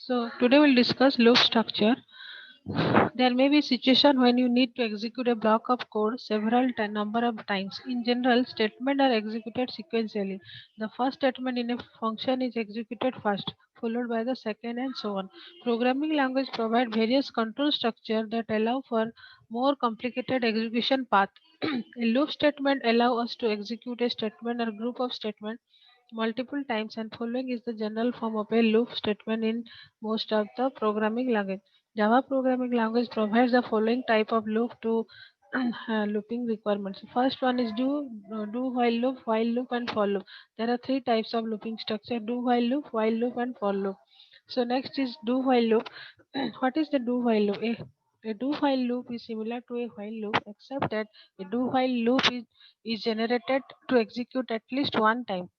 So today we'll discuss loop structure. There may be a situation when you need to execute a block of code several number of times. In general, statements are executed sequentially. The first statement in a function is executed first, followed by the second, and so on. Programming language provide various control structure that allow for more complicated execution path. A loop statement allow us to execute a statement or group of statements multiple times, and following is the general form of a loop statement in most of the programming language. Java programming language provides the following type of loop to looping requirements. First one is do while loop, and for loop. There are three types of looping structure: do while loop, and for loop. So next is do while loop. What is the do while loop? A do while loop is similar to a while loop, except that a do while loop is generated to execute at least one time.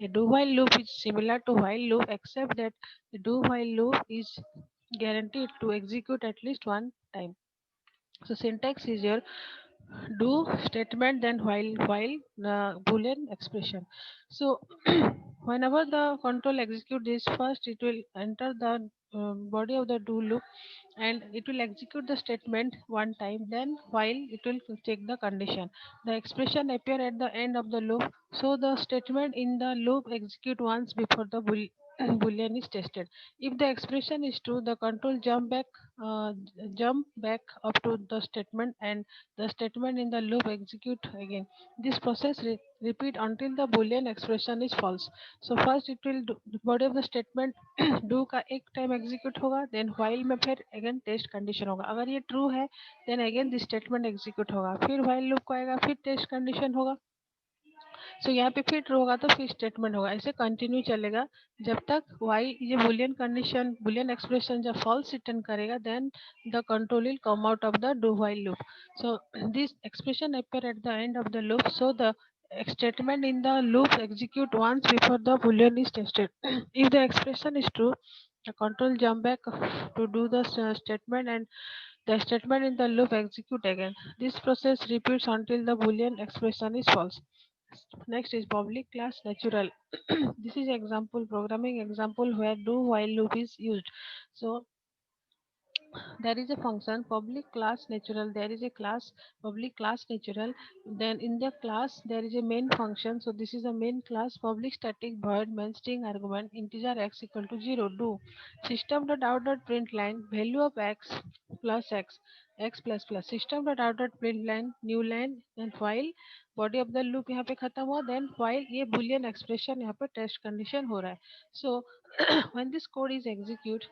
A do while loop is similar to while loop, except that the do while loop is guaranteed to execute at least one time. So syntax is your do statement, then while boolean expression. So whenever the control execute this, first it will enter the body of the do loop, and it will execute the statement one time, then while it will check the condition. The expression appear at the end of the loop, so the statement in the loop execute once before the boolean is tested. If the expression is true, the control jump back up to the statement, and the statement in the loop execute again. This process repeat until the boolean expression is false. So first it will do, body of the statement do का एक time execute होगा, then while में फिर again test condition होगा, अगर ये true है then again this statement execute होगा, फिर while लूप को आएगा, फिर टेस्ट कंडीशन होगा। सो यहाँ पे फिर ट्रू होगा तो फिर स्टेटमेंट होगा, ऐसे कंटिन्यू चलेगा जब तक वाई ये बुलियन कंडीशन बुलियन एक्सप्रेशन जब फॉल्स रिटर्न करेगा, then the control will come out of the do while loop. So this expression appear at the end of the loop, so the statement in the loop execute once before the boolean is tested. If the expression is true, the control jump back to do the statement, and the statement in the loop execute again. This process repeats until the boolean expression is false. Next is public class natural. This is example programming example where do while loop is used. So there is a function public class natural, there is a class public class natural, then in the class there is a main function. So this is a main class public static void main string argument integer x equal to 0. Do system dot out dot print line value of x plus x plus plus system dot out dot print line new line, then while body of the loop यहाँ पे खत्म हुआ, then file ये Boolean expression यहाँ पे test condition हो रहा है. So when this code is execute,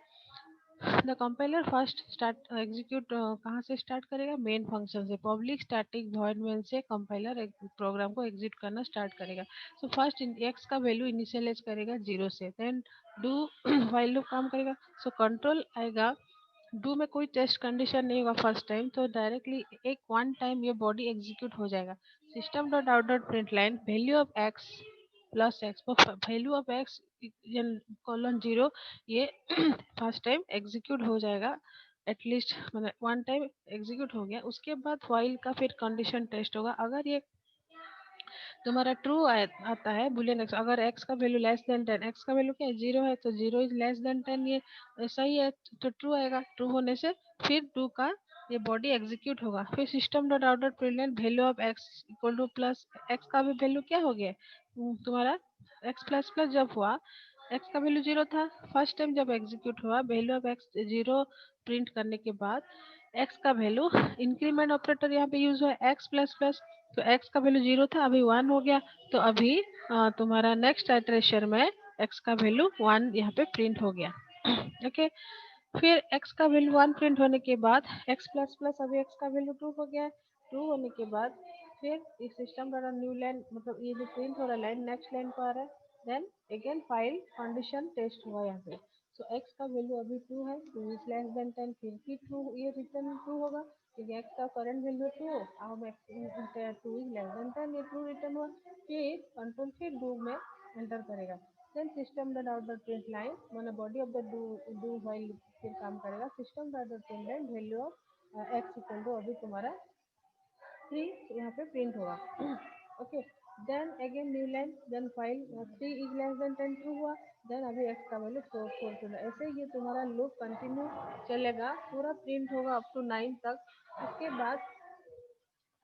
the compiler first start execute कहाँ से स्टार्ट करेगा, मेन फंक्शन से. पब्लिक स्टैटिक वॉइड मेन से कंपाइलर प्रोग्राम को एग्जीक्यूट करना स्टार्ट करेगा. सो फर्स्ट एक्स का वैल्यू इनिशियलाइज करेगा 0 से, देन डू वाइल लूप काम करेगा. सो कंट्रोल आएगा, डू में कोई टेस्ट कंडीशन नहीं होगा फर्स्ट टाइम, तो डायरेक्टली एक वन टाइम ये बॉडी एग्जीक्यूट हो जाएगा. System dot out dot print line value of x plus x, value of x colon 0, ये फर्स्ट टाइम एग्जीक्यूट हो जाएगा. एटलीस्ट मतलब वन टाइम एग्जीक्यूट हो गया, उसके बाद फाइल का फिर कंडीशन टेस्ट होगा. अगर ये तुम्हारा ट्रू आता है बुलियन एक्स, अगर एक्स का वैल्यू लेस देन 10, एक्स का वैल्यू क्या है 0 है, तो 0 इज लेस देन 10, ये सही है तो ट्रू आएगा. ट्रू होने से फिर टू का ये बॉडी एग्जीक्यूट होगा. फिर system dot out dot print line value of x equal to plus x का भी वैल्यू क्या हो गया, तुम्हारा एक्स प्लस प्लस जब हुआ, एक्स का वैल्यू 0 था, फर्स्ट टाइम जब एग्जीक्यूट हुआ वैल्यू ऑफ एक्स 0 प्रिंट करने के बाद एक्स का वैल्यू, इंक्रीमेंट ऑपरेटर यहाँ पे यूज हुआ एक्स प्लस प्लस, तो एक्स का वैल्यू 0 था अभी 1 हो गया, तो अभी तुम्हारा नेक्स्ट आइटरेशन में एक्स का वैल्यू 1 यहाँ पे प्रिंट हो गया. ओके, फिर एक्स का वैल्यू 1 प्रिंट होने के बाद एक्स प्लस प्लस अभी एक्स का वैल्यू 2 हो गया. 2 होने के बाद फिर इस सिस्टम द्वारा न्यू लाइन, मतलब ये जो प्रिंट हो रहा है लाइन नेक्स्ट लाइन को आ रहा है, then again while condition test हुआ यहाँ पे. सो एक्स का वैल्यू अभी 2 है, 2 इज लेस देन 10, फिर भी 2 ये रिटर्न 2 होगा क्योंकि एक्स का करंट वैल्यू 2, अब एक्स 2 इज लेस देन 10, ये ट्रू रिटर्न हुआ. फिर कंट्रोल फिर डू में एंटर करेगा, then system dot out dot print line मतलब body of the do while फिर काम करेगा. System dot dot print line value of x equal to अभी तुम्हारा 3 यहाँ पे प्रिंट होगा. Okay, then again new line, then file 3 is less than 10 true हुआ, देन अभी एक्स का वैल्यू 4 चला। ऐसे ये तुम्हारा लूप कंटिन्यू चलेगा, पूरा प्रिंट होगा अप टू 9 तक। उसके बाद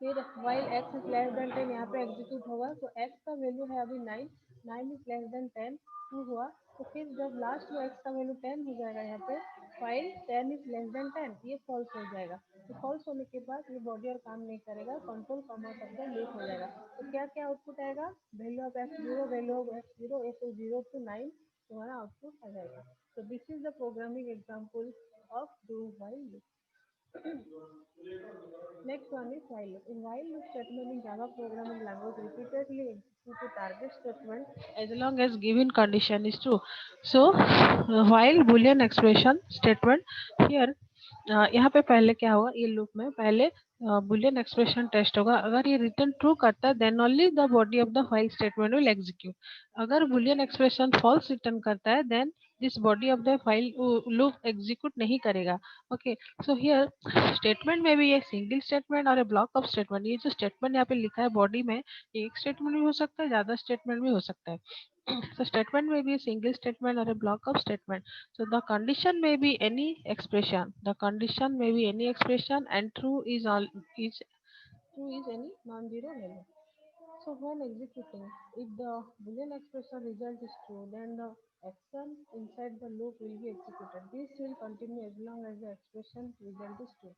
फिर while x is less then 10 यहाँ पे एग्जीक्यूट होगा, तो एक्स का वैल्यू है अभी 9, 9 इज लेस देन 10 2 हुआ। तो फिर जब लास्ट में एक्स का वैल्यू 10 हो जाएगा यहाँ पे, फाइल 10 इज लेस देन 10, ये फॉल्स हो जाएगा। तो फॉल्स होने के बाद ये बॉडी और काम नहीं करेगा, control come out of the loop हो जाएगा। तो क्या क्या आउटपुट आएगा, value of x zero, value of x zero, a to 0 to 9 तुम्हारा आउटपुट आ जाएगा। तो this is the programming example of do while loop. Next one is while loop. In while loop statement in Java programming language repeatedly execute a target statement as long as given condition is true. So while boolean expression statement here, यहाँ पे पहले क्या होगा, ये loop में पहले Boolean expression test होगा। अगर ये रिटर्न ट्रू करता है then only the body of the while statement will execute. अगर बुलियन एक्सप्रेशन फॉल्स रिटर्न करता है then this body of the while loop execute नहीं करेगा। ओके, सो हियर स्टेटमेंट में भी ये सिंगल स्टेटमेंट और ए ब्लॉक ऑफ स्टेटमेंट, ये जो स्टेटमेंट यहाँ पे लिखा है बॉडी में, एक स्टेटमेंट भी हो सकता है, ज्यादा स्टेटमेंट भी हो सकता है। so statement may be a single statement or a block of statement. So the condition may be any expression, the condition may be any expression, and true is all is true is any non-zero value. So when executing, if the boolean expression result is true, then the action inside the loop will be executed. This will continue as long as the expression result is true.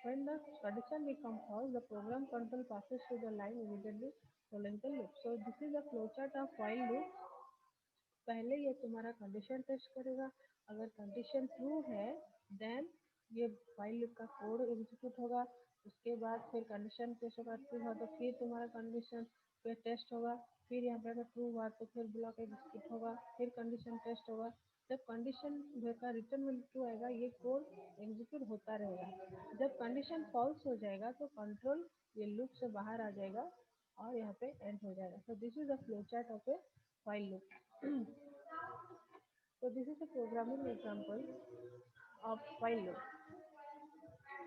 When the condition becomes false, the program control passes to the line immediately following the loop. So this is a flowchart of while loop. पहले ये तुम्हारा condition test करेगा, अगर condition true है then ये file loop का code execute होगा। उसके बाद फिर कंडीशन टेस्ट होगा, ट्रू हुआ तो फिर तुम्हारा कंडीशन पे टेस्ट होगा, फिर यहाँ पे अगर ट्रू हुआ तो फिर ब्लॉक एग्जीक्यूट होगा, फिर कंडीशन टेस्ट होगा। जब कंडीशन का रिटर्न वैल्यू ट्रू आएगा ये कोड एग्जीक्यूट होता रहेगा। जब कंडीशन फॉल्स हो जाएगा तो कंट्रोल ये लूप से बाहर आ जाएगा और यहाँ पे एंड हो जाएगा। सो this is the flow chart of A while loop. So this is a programming example of while loop.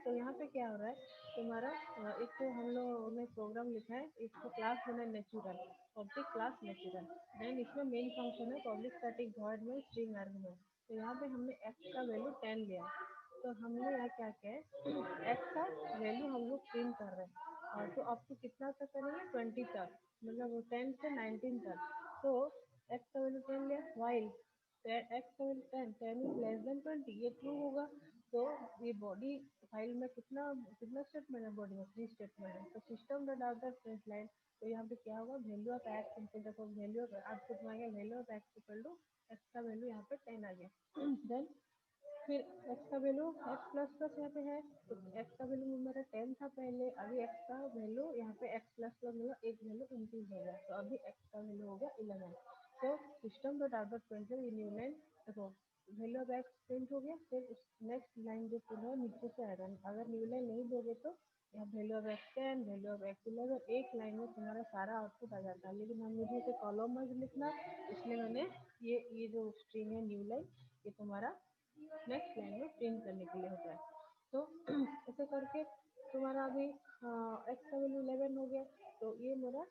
तो यहाँ पे क्या हो रहा है तुम्हारा, एक तो हम लोग ने प्रोग्राम लिखा है, एक तो क्लास बना है natural, public class natural, then इसमें मेन फंक्शन है public static void main string argument. तो यहाँ पे हमने एक्स का वैल्यू 10 लिया, तो हमने यहाँ क्या किया है एक्स का वैल्यू हम लोग प्रिंट कर रहे हैं, और तो आपको कितना तक करेंगे 20 तक, मतलब 10 से 19 तक। तो एक्स का वैल्यू 10 लिया, वाइल एक्स का वैल्यू 10, 10 इज लेस देन 20, ये ट्रू होगा। तो ये बॉडी फाइल में कितना कितना स्टेटमेंट है, बॉडी में 3 स्टेटमेंट है। तो system dot out print line, तो यहाँ पे क्या होगा वैल्यू ऑफ एक्स इनपुट, देखो वैल्यू ऑफ आउटपुट में आ गया value of x equal to x का वैल्यू यहाँ पे 10 आ गया। देन फिर एक्स का वैल्यू एक्स प्लस प्लस यहाँ पे है, तो एक्स का वैल्यू मेरा 10 था पहले, अभी एक्स का वैल्यू यहाँ पे एक्स प्लस प्लस मतलब एक वैल्यू इंक्रीज हो गया, तो अभी एक्स का वैल्यू हो गया 11। तो system dot out dot print ये न्यू लाइन, देखो वैल्यू ऑफ एक्स प्रिंट हो गया, फिर नेक्स्ट लाइन जो पूरा नीचे से आएगा, अगर न्यू लाइन नहीं दोगे तो यहाँ value of x 10, value of x 11, एक लाइन में तुम्हारा सारा आउटपुट आ जाता है। लेकिन हम मुझे इसे कॉलम वाइज लिखना, इसलिए मैंने ये जो स्ट्रिंग है न्यू लाइन, ये तुम्हारा नेक्स्ट लाइन में प्रिंट करने के लिए होता है। तो ऐसे करके तुम्हारा अभी एक्स का वैल्यू 11 हो गया, तो ये मेरा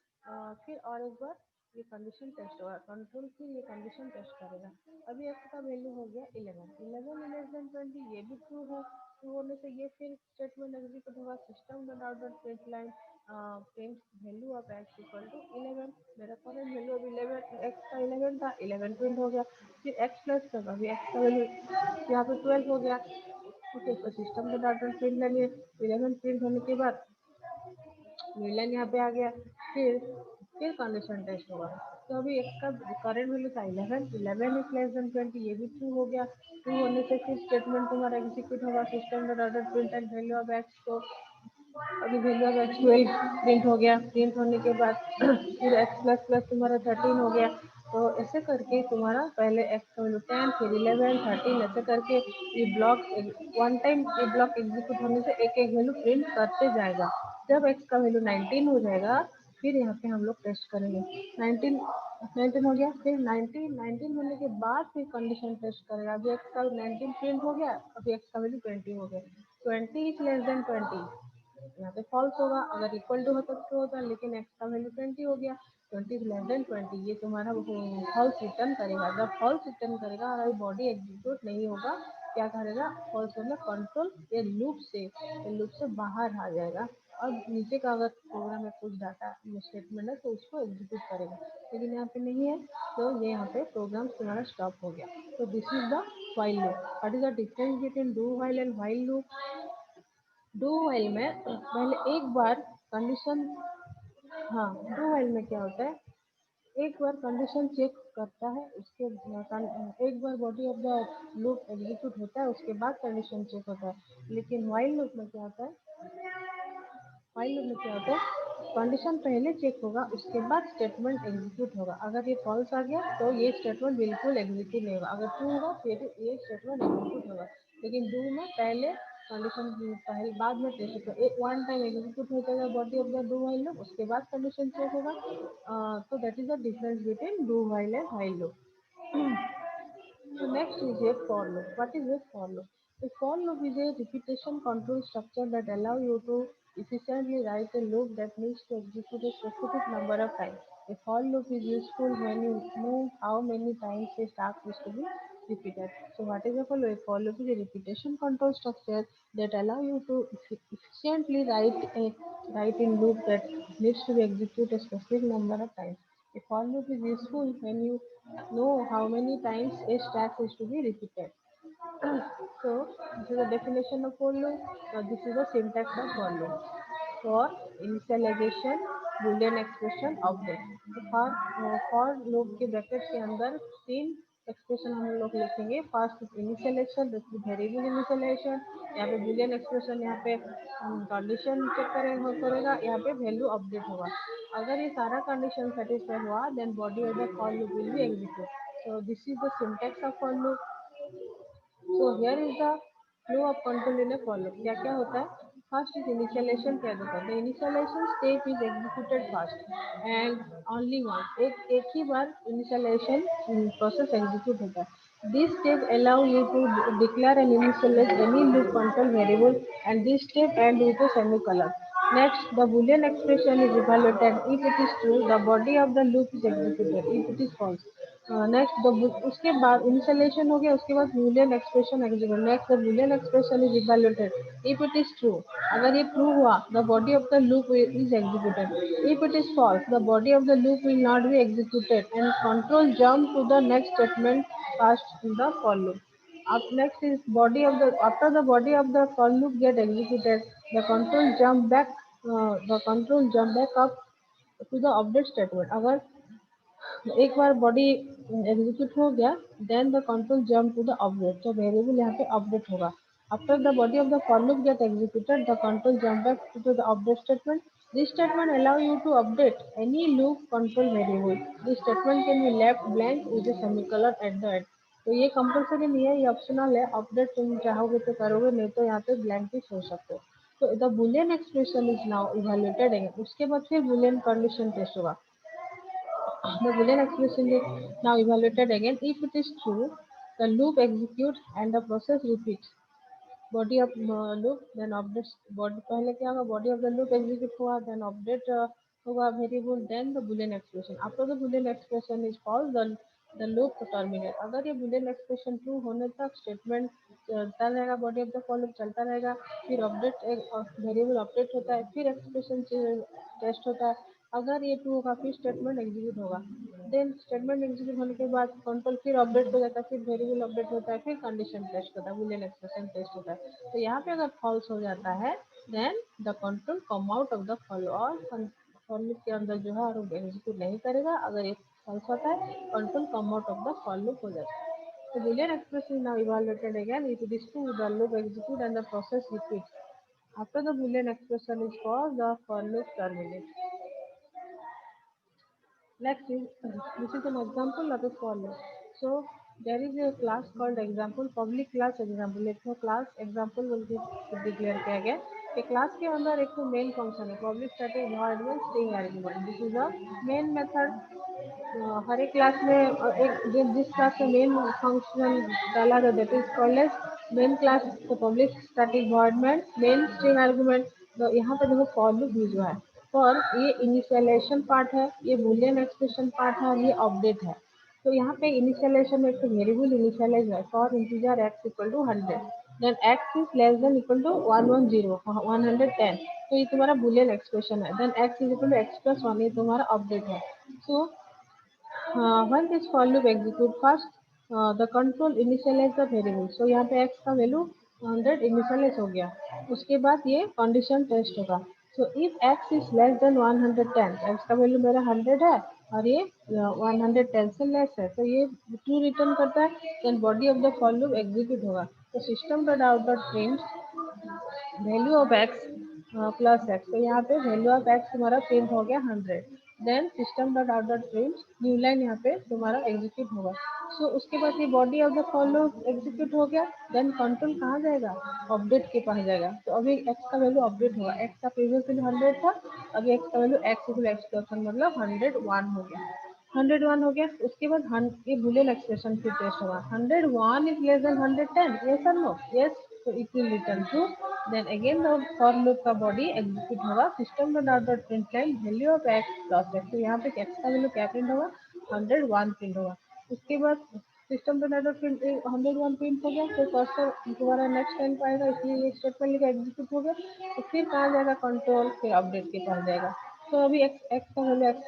फिर और एक बार ये कंडीशन टेस्ट होगा, कंट्रोल फिर ये कंडीशन टेस्ट करेगा। अभी एक्स का वैल्यू हो गया 11, 11 लेस देन 20, ये भी ट्रू है। ट्रू होने से ये फिर स्टेटमेंट एग्जीक्यूट होगा, system dot out dot print line print value of x equal to 11। मेरा करंट वैल्यू अभी 11, एक्स का 11 था, 11 प्रिंट हो गया। फिर एक्स प्लस तक अभी एक्स का वैल्यू यहाँ पे 12 हो गया। ओके, तो सिस्टम के डाटा प्रिंट लेंगे, 11 प्रिंट होने के बाद मिलन यहाँ पे आ गया, फिर कंडीशन टेस्ट होगा। तो अभी एक्स का करंट वैल्यू था 11, 11 इज लेस देन 20, ये भी ट्रू हो गया। ट्रू होने से फिर स्टेटमेंट तुम्हारा एग्जीक्यूट होगा, system dot out print and value of x, तो अभी वैल्यू ऑफ एक्स 12 प्रिंट हो गया। प्रिंट होने के बाद फिर एक्स प्लस प्लस तुम्हारा 13 हो गया। तो ऐसे करके तुम्हारा पहले एक्स का वैल्यू 10, फिर 11, 13, ऐसे करके ये ब्लॉक वन टाइम ये ब्लॉक एग्जीक्यूट होने से एक एक वैल्यू प्रिंट करते जाएगा। जब एक्स का वैल्यू 19 हो जाएगा फिर यहाँ पे हम लोग टेस्ट करेंगे। 19 19 हो गया, फिर 19 होने के बाद फिर कंडीशन टेस्ट करेगा। अभी एक्स का 19 प्रिंट हो गया, अभी एक्स का वैल्यू 20 हो गया, 20 इज लेस देन 20, यहाँ पे फॉल्स होगा, अगर इक्वल टू होता तो ट्रू होता, लेकिन एक्स का वैल्यू 20 हो गया। 20 इज लेस देन 20, ये तुम्हारा फॉल्स रिटर्न करेगा। जब फॉल्स रिटर्न करेगा अगर बॉडी एग्जीक्यूट नहीं होगा, क्या करेगा, फॉल्स होगा कंट्रोल ये लूप से बाहर आ जाएगा। अब नीचे का अगर प्रोग्राम में कुछ डाटा स्टेटमेंट है तो उसको एग्जीक्यूट करेगा, लेकिन यहाँ पे नहीं है, तो ये यहाँ पे प्रोग्राम तुम्हारा स्टॉप हो गया। तो this is the while loop. What is the difference between do while and while loop? Do while में पहले एक बार कंडीशन, हाँ, डू व्हाइल में क्या होता है, एक बार कंडीशन चेक करता है, उसके एक बार body of the loop execute होता है, उसके बाद कंडीशन चेक होता है। लेकिन व्हाइल लूप में क्या होता है, व्हाइल लूप में क्या होता है, कंडीशन पहले चेक होगा, उसके बाद स्टेटमेंट एग्जीक्यूट होगा। अगर ये फॉल्स आ गया तो ये स्टेटमेंट बिल्कुल एग्जीक्यूट नहीं होगा, अगर ट्रू होगा फिर ये स्टेटमेंट एग्जीक्यूट होगा। लेकिन डू में पहले कंडीशन, पहले बाद में टेस्ट होगा, एक वन टाइम एग्जीक्यूट हो जाएगा body of the do while loop, उसके बाद कंडीशन चेक होगा। तो that is the difference between do while and while loop. So next is a for loop. What is a for loop? A for loop is a repetition control structure that allow you to efficiently write a loop that needs to execute a specific number of times. A for loop is useful when you know how many times a task is to be repeated. So what is a for loop? A for loop is a repetition control structure that allow you to efficiently write in loop that needs to be executed a specific number of times. A for loop is useful when you know how many times a stack is to be repeated. So this is the definition of for loop. Now this is the syntax of for loop. For initialization, boolean expression, update. तो for loop के bracket के अंदर तीन expression हम लोग लिखेंगे। First initialisation, variable initialisation, यहाँ पे बूलियन एक्सप्रेशन, यहाँ पे कंडीशन चेक करेगा, यहाँ पे वैल्यू अपडेट होगा। अगर ये सारा कंडीशन सेटिस्फाई हुआ then body of the for loop will be execute. So this is the syntax of for loop. So here is the flow of control in a for loop. क्या क्या होता है, first is initialisation. क्या होता है, the initialisation step is executed first and only one, एक ही बार इनिशियलाइजेशन प्रोसेस एग्जीक्यूट होता है। This step allow you to declare and initialise any loop control variable and this step end with a semicolon. Next, the Boolean expression is evaluated. If it is true, the body of the loop is executed. If it is false, next the उसके बाद installation हो गया, उसके बाद boolean expression execute. Next the boolean expression is evaluated. If it is true, अगर ये true हुआ, the body of the loop is executed. If it is false, the body of the loop will not be executed and control jump to the next statement passed in the for loop. Up next is body of the, after the body of the for loop get executed, the control jump back up to the update statement. अगर एक बार body execute हो गया then the control jump to the update, तो variable यहाँ पे update होगा। After the body of the for loop get executed the control jump back to the update statement. This statement allow you to update any loop control variable. This statement can be left blank with a semicolon at the end. तो ये compulsory नहीं है, ये optional है, update तुम चाहोगे तो करोगे, नहीं तो यहाँ पे ब्लैंक भी छोड़ सकते हो। तो the Boolean expression is now evaluated, उसके बाद फिर बुलियन कंडीशन टेस्ट होगा। The Boolean expression is now evaluated again. If it is true, the loop executes and the process repeats. Body of loop, then updates body, पहले क्या होगा, body of the loop execute हुआ, then update होगा variable, then the boolean expression. After the boolean expression is false, the loop terminate. अगर ये boolean expression true होने तक statement चलता रहेगा, body of the for loop चलता रहेगा, फिर अपडेट वेरिएबल अपडेट होता है, फिर एक्सप्रेशन टेस्ट होता है। अगर ये ट्रू होगा फिर स्टेटमेंट एग्जीक्यूट होगा। देन स्टेटमेंट एग्जीक्यूट होने के बाद कंट्रोल फिर अपडेट हो जाता है, फिर वेरिएबल अपडेट होता है, फिर कंडीशन टेस्ट होता है, बूलियन एक्सप्रेशन टेस्ट होता है। तो यहाँ पे अगर फॉल्स हो जाता है then the control come out of the follow, और फॉर लूप के अंदर जो है और एग्जीक्यूट नहीं करेगा। अगर ये फॉल्स होता है control come out of the for loop हो जाता है। तो boolean expression is now evaluated again. If it is true, the loop execute and the process repeats. After the boolean expression is false, the for loop terminates. Next is, this is an example of a for loop. So there is a class called example, public class example। एक तो class example बोल के declare किया गया। एक class के अंदर एक तो मेन फंक्शन है, public static void main string argument. This is the main method. हर एक क्लास में एक जिस क्लास में मेन फंक्शन डाला था that is called as main class. तो पब्लिक स्टैटिक वॉइड में मेन स्ट्रिंग आर्गुमेंट। तो यहाँ पे देखो फॉर लूप यूज हुआ है। और ये इनिशियलाइजेशन पार्ट है, ये बूलियन एक्सप्रेशन पार्ट है और ये अपडेट है। तो यहाँ पे इनिशियलाइजेशन में तो वेरिएबल इनिशियलाइज है for integer x equal to 100, then x is less than equal to 110 110, तो ये तुम्हारा बूलियन एक्सप्रेशन है। Then x is equal to x plus 1, ये तुम्हारा अपडेट है। सो when this for loop execute first, the control initialize the variable। so यहाँ पे x का वैल्यू 100 इनिशियलाइज हो गया, उसके बाद ये कंडीशन टेस्ट होगा। so if x is less than 110, x का वैल्यू मेरा 100 है और ये 110 से लेस है, तो ये ट्रू रिटर्न करता है। Then body of the for loop execute होगा। तो system dot out dot print value of x plus x, तो यहाँ पे वैल्यू ऑफ एक्स तुम्हारा प्रिंट हो गया 100। Then system dot out dot print new line यहाँ पे तुम्हारा एग्जीक्यूट होगा। सो उसके बाद ये body of the for loop execute हो गया। देन कंट्रोल कहाँ जाएगा, अपडेट के पास जाएगा। तो अभी एक्स का वैल्यू अपडेट होगा, एक्स का प्रीवियस वैल्यू 100 था, अभी एक्स का value x equal x plus 1 मतलब 101 हो गया। 101 हो गया, उसके बाद ये बूलियन एक्सप्रेशन फिर टेस्ट होगा। 101 is less than 110, yes or no? Yes, so it will return true। then again the for loop का बॉडी एग्जीक्यूट होगा। System dot out dot print value of x plus x, तो यहाँ पे x का value क्या print होगा, 101 print होगा। उसके बाद system dot out dot print 101 print हो गया, तो कर्सर दोबारा नेक्स्ट टाइम पाएगा, इसलिए ये स्टेटमेंट लिखा एग्जीक्यूट हो गया। तो फिर कहाँ जाएगा, कंट्रोल, फिर अपडेट के पास जाएगा। तो अभी एक्स एक्स का वैल्यू एक्स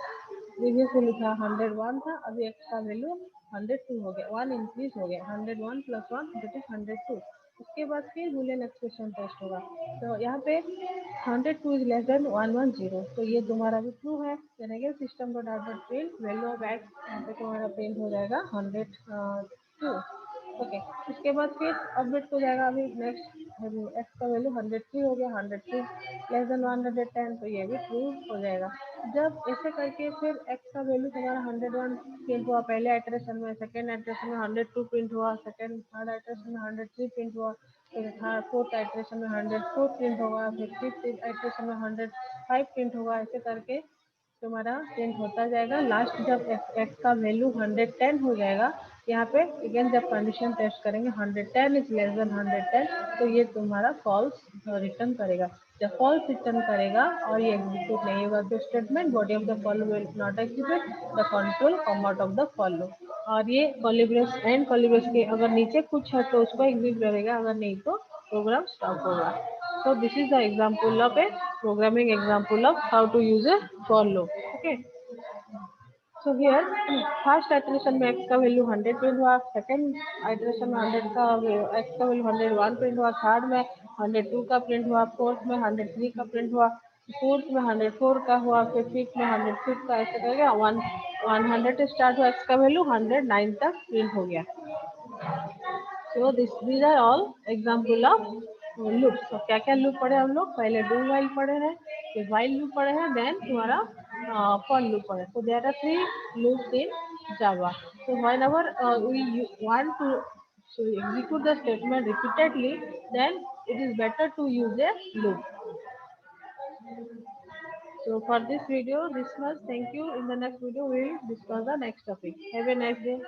प्रीवियस वैल्यू था 101 था, अभी एक्स का वैल्यू 102 हो गया, 1 इंक्रीज हो गया, 101 प्लस 1 दैट इज 102। उसके बाद फिर बूलियन एक्सप्रेशन टेस्ट होगा। तो यहाँ पे 102 इज लेस देन 110, तो ये तुम्हारा भी ट्रू है। यानी system dot out dot print value of x, यहाँ पे तुम्हारा प्रिंट हो जाएगा 102। ओके, उसके बाद फिर अपडेट हो जाएगा। अभी नेक्स्ट एक्स का वैल्यू 103 हो गया, 103 लेस देन 110, तो ये भी ट्रू हो जाएगा। जब ऐसे करके फिर एक्स का वैल्यू तुम्हारा 101 प्रिंट हुआ पहले आइटरेशन में, सेकेंड आइटरेशन में 102 प्रिंट हुआ, सेकेंड थर्ड आइटरेशन में 103 प्रिंट हुआ, फिर फोर्थ आइटरेशन में 104 प्रिंट होगा, फिर फिफ्थ आइटरेशन में 105 प्रिंट होगा। ऐसे करके तुम्हारा प्रिंट होता जाएगा। लास्ट जब एक्स का वैल्यू 110 हो जाएगा, यहाँ पे अगेन जब कंडीशन टेस्ट करेंगे 110 इज लेस देन 110, तो ये तुम्हारा फॉल्स रिटर्न करेगा। जब फॉल्स रिटर्न करेगा और ये एग्जीक्यूट नहीं होगा, तो statement body of the follow will not execute, the control come out of the follow. और ये कॉलिब्रेस एंड कॉलिब्रेस के अगर नीचे कुछ है तो उसको एग्जीक्यूट करेगा, अगर नहीं तो प्रोग्राम स्टॉप होगा। So this is the example of a programming example of how to use a for loop. Okay. So here first iteration में x का वैल्यू 100 प्रिंट हुआ, सेकंड आइटरेशन में 100 का x का वैल्यू 101 प्रिंट हुआ, third में 102 का प्रिंट हुआ, फोर्थ में 103 का प्रिंट हुआ, फोर्थ में 104 का हुआ, फिर फिफ्थ में 106 का, ऐसे करके 100 स्टार्ट हुआ, x का वैल्यू 109 तक प्रिंट हो गया। So these are all example of loops। तो क्या क्या लूप पढ़े हम लोग, पहले डू वाइल पढ़े हैं, फिर वाइल लूप पढ़े हैं, देन तुम्हारा for loop पढ़े। So there are three loops in Java। So whenever we want to execute the statement repeatedly, then it is better to use a loop। So for this video, this much. Thank you. In the next video, we will discuss the next topic. Have a nice day.